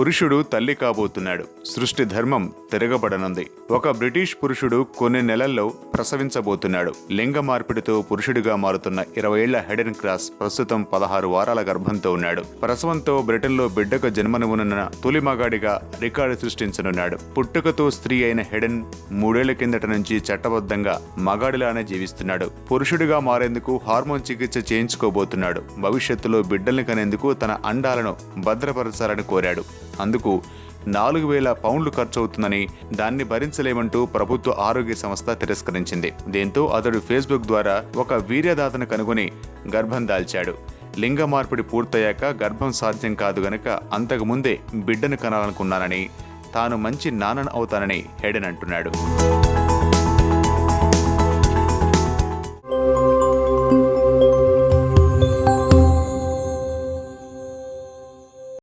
పురుషుడు తల్లి కాబోతున్నాడు. సృష్టి ధర్మం తిరగబడనుంది. ఒక బ్రిటిష్ పురుషుడు కొన్ని నెలల్లో ప్రసవించబోతున్నాడు. లింగ మార్పిడితో పురుషుడిగా మారుతున్న 20 ఏళ్ల హెడెన్ క్రాస్ ప్రస్తుతం 16 వారాల గర్భంతో ఉన్నాడు. ప్రసవంతో బ్రిటన్లో బిడ్డకు జన్మనివ్వనున్న తొలి మగాడిగా రికార్డు సృష్టించనున్నాడు. పుట్టుకతో స్త్రీ అయిన హెడెన్ 3 ఏళ్ల కిందట నుంచి చట్టబద్ధంగా మగాడిలానే జీవిస్తున్నాడు. పురుషుడిగా మారేందుకు హార్మోన్ చికిత్స చేయించుకోబోతున్నాడు. భవిష్యత్తులో బిడ్డల్ని కనేందుకు తన అండాలను భద్రపరచాలని కోరాడు. అందుకు 4,000 పౌండ్లు ఖర్చవుతుందని, దాన్ని భరించలేమంటూ ప్రభుత్వ ఆరోగ్య సంస్థ తిరస్కరించింది. దీంతో అతడు ఫేస్బుక్ ద్వారా ఒక వీర్యదాతను కనుగొని గర్భం దాల్చాడు. లింగ మార్పిడి పూర్తయ్యాక గర్భం సాధ్యం కాదు గనక అంతకుముందే బిడ్డను కనాలనుకున్నానని, తాను మంచి నాన్నను అవుతానని హెడెన్ అంటున్నాడు.